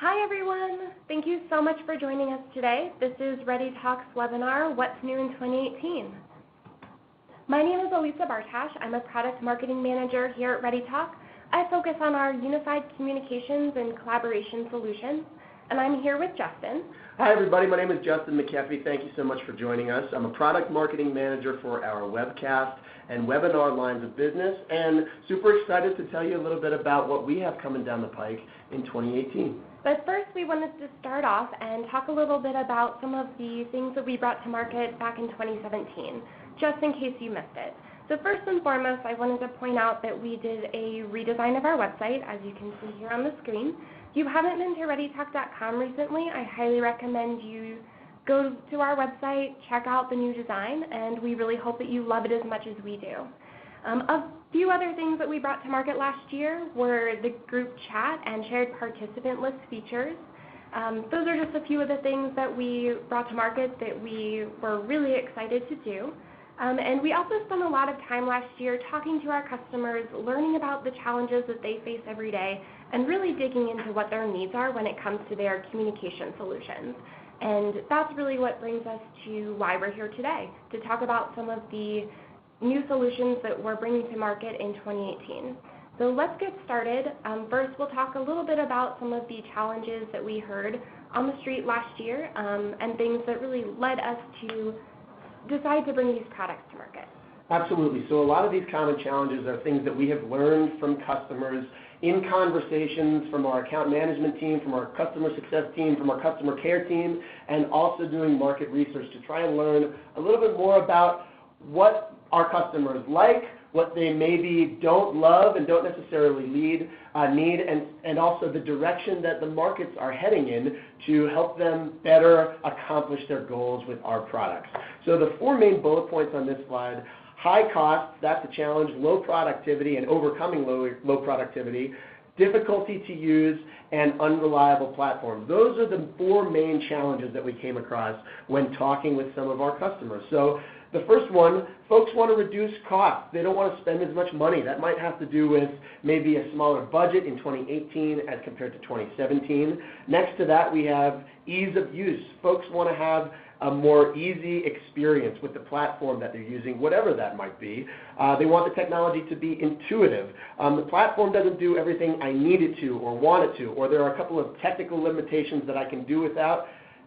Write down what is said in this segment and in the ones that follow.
Hi everyone! Thank you so much for joining us today. This is ReadyTalk's webinar, What's New in 2018? My name is Elisa Bartash. I'm a Product Marketing Manager here at ReadyTalk. I focus on our unified communications and collaboration solutions, and I'm here with Justin. Hi everybody, my name is Justin McKeffey. Thank you so much for joining us. I'm a Product Marketing Manager for our webcast and webinar lines of business, and super excited to tell you a little bit about what we have coming down the pike in 2018. But first, we wanted to start off and talk a little bit about some of the things that we brought to market back in 2017, just in case you missed it. So first and foremost, I wanted to point out that we did a redesign of our website, as you can see here on the screen. If you haven't been to ReadyTalk.com recently, I highly recommend you go to our website, check out the new design, and we really hope that you love it as much as we do. A few other things that we brought to market last year were the group chat and shared participant list features. Those are just a few of the things that we brought to market that we were really excited to do. And we also spent a lot of time last year talking to our customers, learning about the challenges that they face every day, and really digging into what their needs are when it comes to their communication solutions. And that's really what brings us to why we're here today, to talk about some of the new solutions that we're bringing to market in 2018. So let's get started. First, we'll talk a little bit about some of the challenges that we heard on the street last year and things that really led us to decide to bring these products to market. Absolutely. So a lot of these common challenges are things that we have learned from customers in conversations from our account management team, from our customer success team, from our customer care team, and also doing market research to try and learn a little bit more about what our customers like, what they maybe don't love and don't necessarily need, and also the direction that the markets are heading in to help them better accomplish their goals with our products. So the four main bullet points on this slide: high costs, that's a challenge; low productivity and overcoming low productivity; difficulty to use; and unreliable platforms. Those are the four main challenges that we came across when talking with some of our customers. So the first one, folks want to reduce costs. They don't want to spend as much money. That might have to do with maybe a smaller budget in 2018 as compared to 2017. Next to that, we have ease of use. Folks want to have a more easy experience with the platform that they're using, whatever that might be. They want the technology to be intuitive. The platform doesn't do everything I need it to or want it to, or there are a couple of technical limitations that I can do without.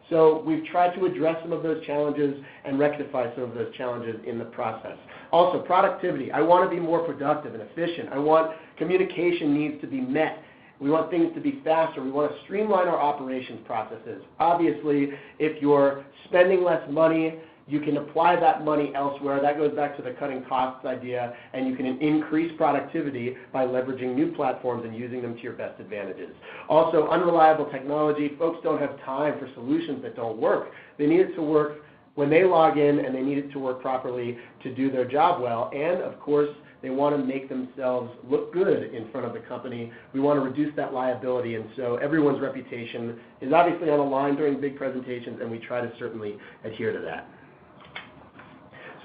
So we've tried to address some of those challenges and rectify some of those challenges in the process. Also, productivity. I want to be more productive and efficient. I want communication needs to be met. We want things to be faster. We want to streamline our operations processes. Obviously, if you're spending less money, you can apply that money elsewhere. That goes back to the cutting costs idea, and you can increase productivity by leveraging new platforms and using them to your best advantages. Also, unreliable technology. Folks don't have time for solutions that don't work. They need it to work when they log in, and they need it to work properly to do their job well. And, of course, they want to make themselves look good in front of the company. We want to reduce that liability, and so everyone's reputation is obviously on the line during big presentations, and we try to certainly adhere to that.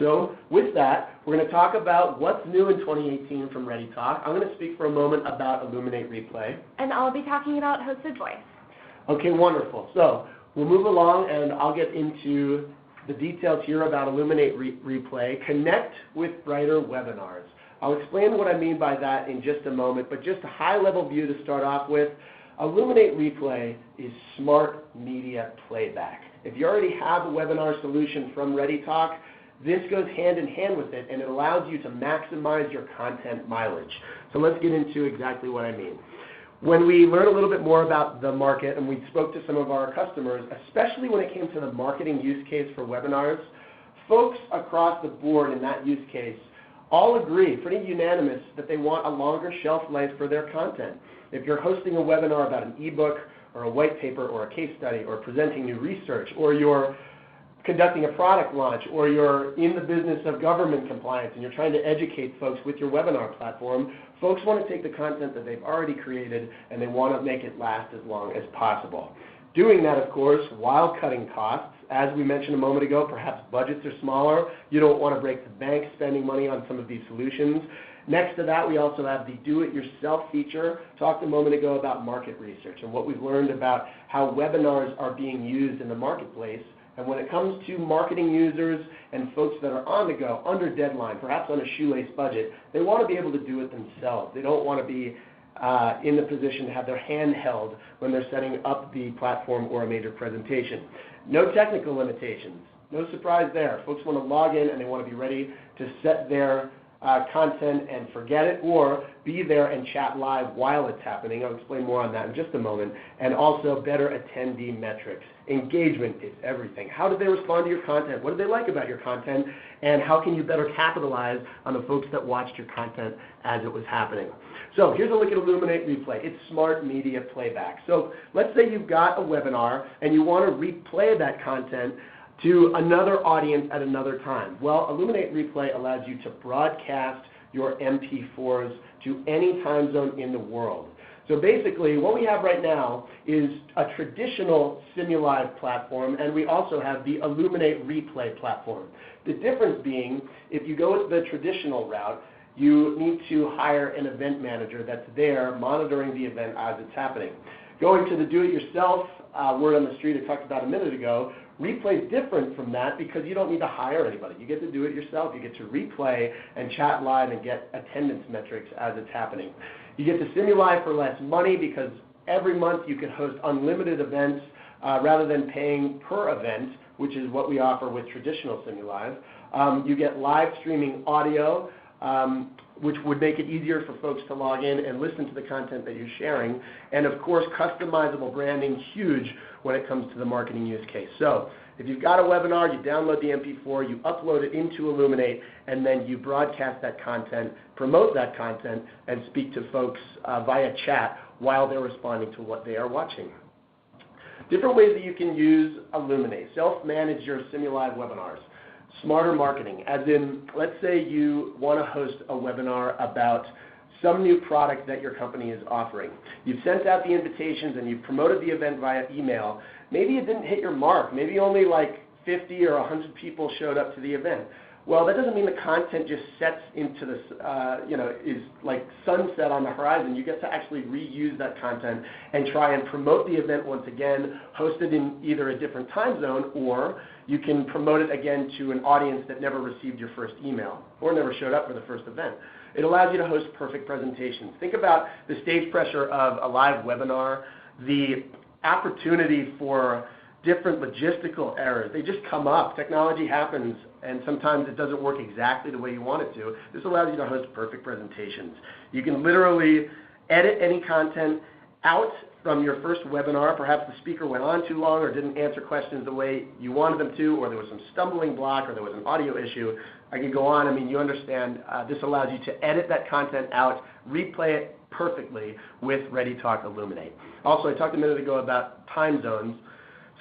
So with that, we're going to talk about what's new in 2018 from ReadyTalk. I'm going to speak for a moment about Illuminate Replay. And I'll be talking about Hosted Voice. Okay, wonderful. So we'll move along, and I'll get into the details here about Illuminate Replay. Connect with brighter webinars. I'll explain what I mean by that in just a moment, but just a high-level view to start off with. Illuminate Replay is smart media playback. If you already have a webinar solution from ReadyTalk, this goes hand in hand with it, and it allows you to maximize your content mileage. So let's get into exactly what I mean. When we learned a little bit more about the market and we spoke to some of our customers, especially when it came to the marketing use case for webinars, folks across the board in that use case all agree, pretty unanimous, that they want a longer shelf life for their content. If you're hosting a webinar about an ebook or a white paper or a case study or presenting new research, or you're conducting a product launch, or you're in the business of government compliance and you're trying to educate folks with your webinar platform, folks want to take the content that they've already created and they want to make it last as long as possible. Doing that, of course, while cutting costs. As we mentioned a moment ago, perhaps budgets are smaller. You don't want to break the bank spending money on some of these solutions. Next to that, we also have the do-it-yourself feature. Talked a moment ago about market research and what we've learned about how webinars are being used in the marketplace. And when it comes to marketing users and folks that are on the go, under deadline, perhaps on a shoelace budget, they want to be able to do it themselves. They don't want to be in the position to have their hand held when they're setting up the platform or a major presentation. No technical limitations. No surprise there. Folks want to log in and they want to be ready to set their content and forget it, or be there and chat live while it's happening. I'll explain more on that in just a moment. And also better attendee metrics. Engagement is everything. How did they respond to your content? What did they like about your content? And how can you better capitalize on the folks that watched your content as it was happening? So here's a look at Illuminate Replay. It's smart media playback. So let's say you've got a webinar and you want to replay that content to another audience at another time. Well, Illuminate Replay allows you to broadcast your MP4s to any time zone in the world. So basically, what we have right now is a traditional Simulive platform, and we also have the Illuminate Replay platform. The difference being, if you go with the traditional route, you need to hire an event manager that's there monitoring the event as it's happening. Going to the do-it-yourself word on the street I talked about a minute ago, Replay is different from that because you don't need to hire anybody. You get to do it yourself. You get to replay and chat live and get attendance metrics as it's happening. You get to Simulive for less money because every month you can host unlimited events rather than paying per event, which is what we offer with traditional Simulive. You get live streaming audio, which would make it easier for folks to log in and listen to the content that you're sharing. And of course, customizable branding, huge when it comes to the marketing use case. So if you've got a webinar, you download the MP4, you upload it into Illuminate, and then you broadcast that content, promote that content, and speak to folks via chat while they're responding to what they are watching. Different ways that you can use Illuminate. Self-manage your Simulive webinars. Smarter marketing, as in, let's say you want to host a webinar about some new product that your company is offering. You've sent out the invitations and you've promoted the event via email. Maybe it didn't hit your mark. Maybe only like 50 or 100 people showed up to the event. Well, that doesn't mean the content just sets into this, is like sunset on the horizon. You get to actually reuse that content and try and promote the event once again, host it in either a different time zone, or you can promote it again to an audience that never received your first email or never showed up for the first event. It allows you to host perfect presentations. Think about the stage pressure of a live webinar, the opportunity for different logistical errors. They just come up. Technology happens, and sometimes it doesn't work exactly the way you want it to. This allows you to host perfect presentations. You can literally edit any content out from your first webinar. Perhaps the speaker went on too long or didn't answer questions the way you wanted them to, or there was some stumbling block, or there was an audio issue. I could go on. I mean, you understand. This allows you to edit that content out, replay it perfectly with ReadyTalk Illuminate. Also, I talked a minute ago about time zones.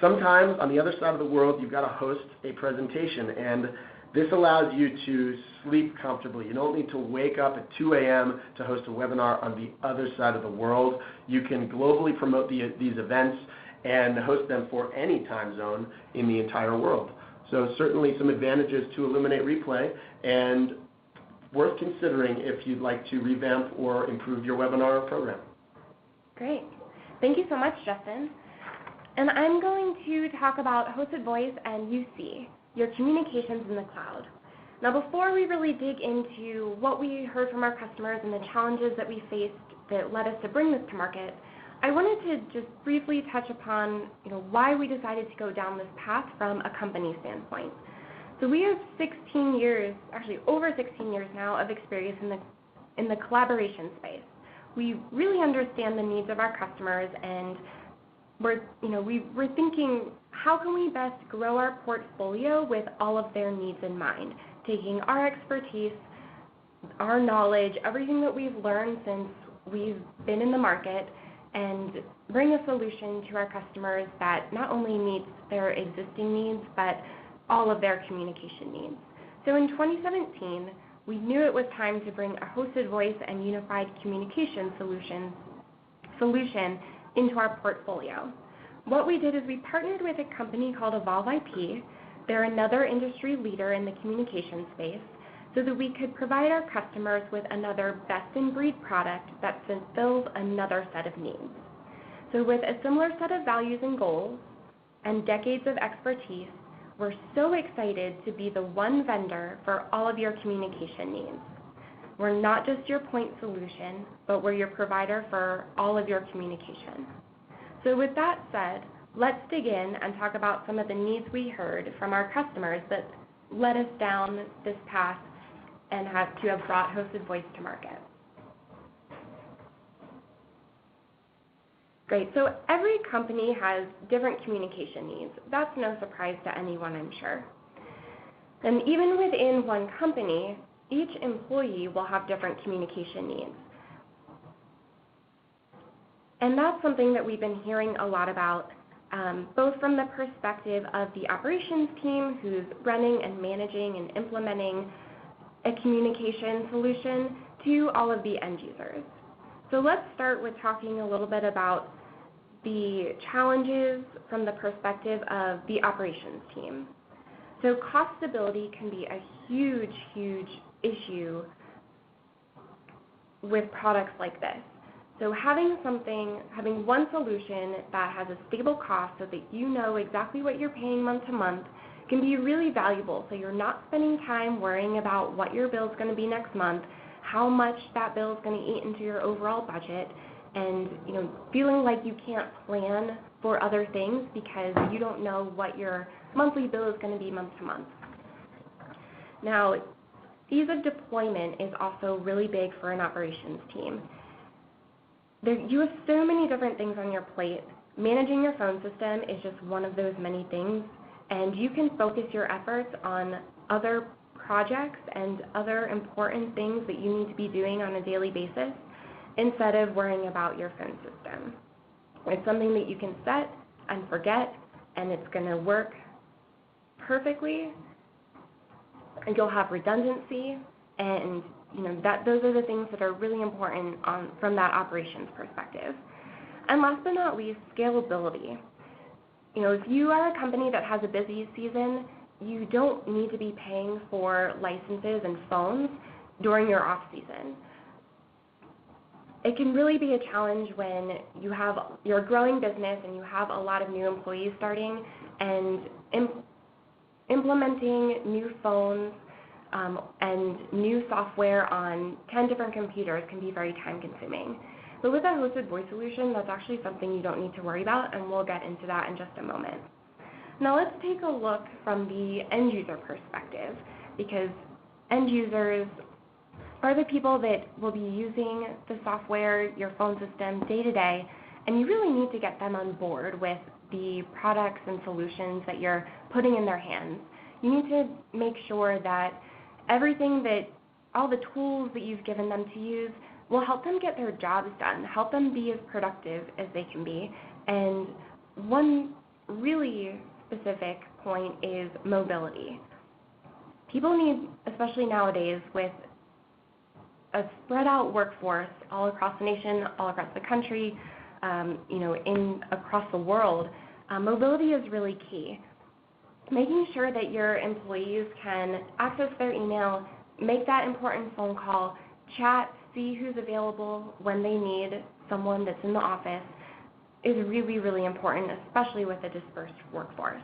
Sometimes on the other side of the world, you've got to host a presentation, and this allows you to sleep comfortably. You don't need to wake up at 2 a.m. to host a webinar on the other side of the world. You can globally promote these events and host them for any time zone in the entire world. So certainly some advantages to Illuminate Replay, and worth considering if you'd like to revamp or improve your webinar program. Great. Thank you so much, Justin. And I'm going to talk about Hosted Voice and UC, your communications in the cloud. Now, before we really dig into what we heard from our customers and the challenges that we faced that led us to bring this to market, I wanted to just briefly touch upon why we decided to go down this path from a company standpoint. So we have 16 years, actually over 16 years now, of experience in the collaboration space. We really understand the needs of our customers, and we're thinking, how can we best grow our portfolio with all of their needs in mind, taking our expertise, our knowledge, everything that we've learned since we've been in the market, and bring a solution to our customers that not only meets their existing needs, but all of their communication needs. So in 2017, we knew it was time to bring a hosted voice and unified communication solution into our portfolio. What we did is we partnered with a company called Evolve IP. They're another industry leader in the communication space. so that we could provide our customers with another best-in-breed product that fulfills another set of needs. So with a similar set of values and goals and decades of expertise, we're so excited to be the one vendor for all of your communication needs. We're not just your point solution, but we're your provider for all of your communication. So with that said, let's dig in and talk about some of the needs we heard from our customers that led us down this path and have brought Hosted Voice to market. Great, so every company has different communication needs. That's no surprise to anyone, I'm sure. And even within one company, each employee will have different communication needs. And that's something that we've been hearing a lot about, both from the perspective of the operations team who's running and managing and implementing a communication solution to all of the end users. So let's start with talking a little bit about the challenges from the perspective of the operations team. So cost stability can be a huge, huge issue with products like this. So having one solution that has a stable cost so that you know exactly what you're paying month to month can be really valuable. So you're not spending time worrying about what your bill is going to be next month, how much that bill is going to eat into your overall budget, and feeling like you can't plan for other things because you don't know what your monthly bill is going to be month to month. Now, ease of deployment is also really big for an operations team. You have so many different things on your plate. Managing your phone system is just one of those many things, and you can focus your efforts on other projects and other important things that you need to be doing on a daily basis instead of worrying about your phone system. It's something that you can set and forget, and it's going to work perfectly, and you'll have redundancy, and those are the things that are really important from that operations perspective. And last but not least, scalability. If you are a company that has a busy season, you don't need to be paying for licenses and phones during your off season. It can really be a challenge when you're a growing business and you have a lot of new employees starting, and implementing new phones and new software on 10 different computers can be very time consuming. But with a hosted voice solution, that's actually something you don't need to worry about, and we'll get into that in just a moment. Now let's take a look from the end user perspective, because end users are the people that will be using the software, your phone system, day to day, and you really need to get them on board with the products and solutions that you're putting in their hands. You need to make sure that all the tools that you've given them to use will help them get their jobs done, help them be as productive as they can be. And one really specific point is mobility. People need, especially nowadays with a spread out workforce all across the nation, all across the country, across the world, mobility is really key. Making sure that your employees can access their email, make that important phone call, chat, see who's available when they need someone that's in the office is really, really important, especially with a dispersed workforce.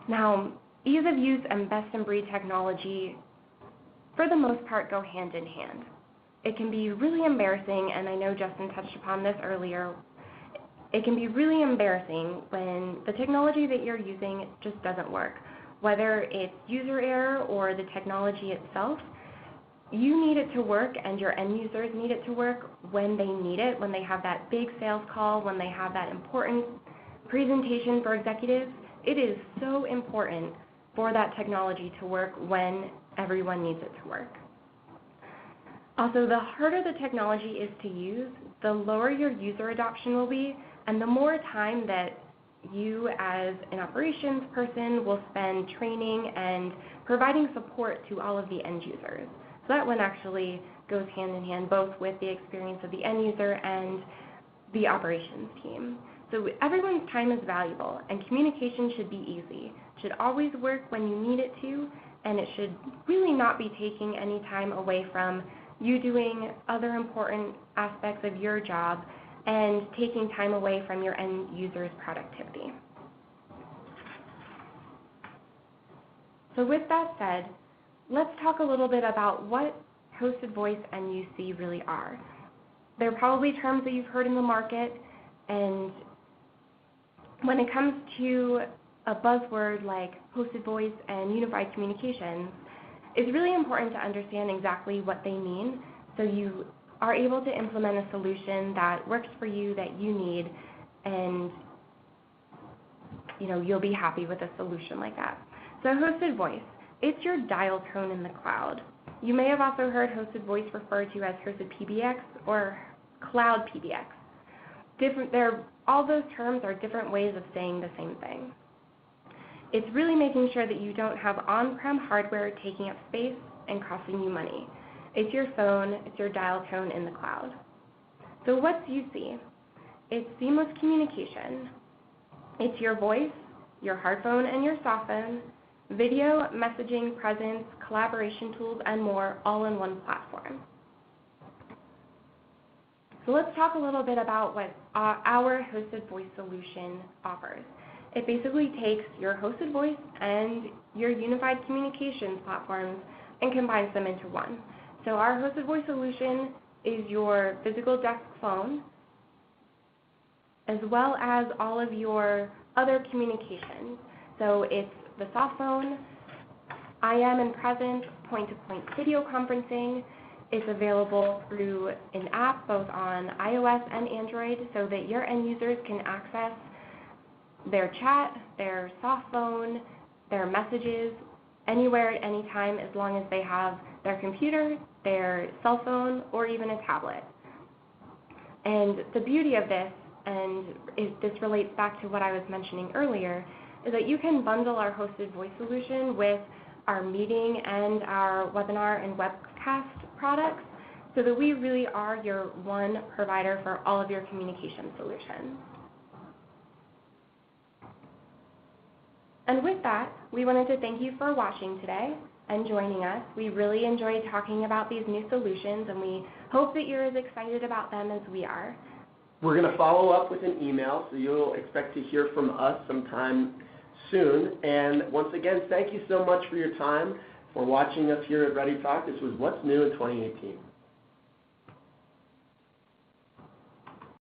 Now, ease of use and best-in-breed technology, for the most part, go hand in hand. It can be really embarrassing, and I know Justin touched upon this earlier, it can be really embarrassing when the technology that you're using just doesn't work. Whether it's user error or the technology itself, you need it to work and your end users need it to work when they need it, when they have that big sales call, when they have that important presentation for executives. It is so important for that technology to work when everyone needs it to work. Also, the harder the technology is to use, the lower your user adoption will be, and the more time that you as an operations person will spend training and providing support to all of the end users. So that one actually goes hand in hand both with the experience of the end user and the operations team. So everyone's time is valuable, and communication should be easy. It should always work when you need it to, and it should really not be taking any time away from you doing other important aspects of your job and taking time away from your end user's productivity. So with that said, let's talk a little bit about what hosted voice and UC really are. They're probably terms that you've heard in the market, and when it comes to a buzzword like hosted voice and unified communications, it's really important to understand exactly what they mean so you are able to implement a solution that works for you, that you need, and you'll be happy with a solution like that. So hosted voice, it's your dial tone in the cloud. You may have also heard hosted voice referred to as hosted PBX or cloud PBX. All those terms are different ways of saying the same thing. It's really making sure that you don't have on-prem hardware taking up space and costing you money. It's your phone, it's your dial tone in the cloud. So what's UC? It's seamless communication. It's your voice, your hard phone and your soft phone, video, messaging, presence, collaboration tools, and more, all in one platform. So let's talk a little bit about what our hosted voice solution offers. It basically takes your hosted voice and your unified communications platforms and combines them into one. So our hosted voice solution is your physical desk phone, as well as all of your other communications. So it's the soft phone, IM and presence, point-to-point video conferencing. It's available through an app both on iOS and Android so that your end users can access their chat, their soft phone, their messages, anywhere at any time as long as they have their computer, their cell phone, or even a tablet. And the beauty of this, and this relates back to what I was mentioning earlier, is that you can bundle our hosted voice solution with our meeting and our webinar and webcast products so that we really are your one provider for all of your communication solutions. And with that, we wanted to thank you for watching today and joining us. We really enjoyed talking about these new solutions, and we hope that you're as excited about them as we are. We're going to follow up with an email, so you'll expect to hear from us sometime soon. And once again, thank you so much for your time, for watching us here at ReadyTalk. This was What's New in 2018.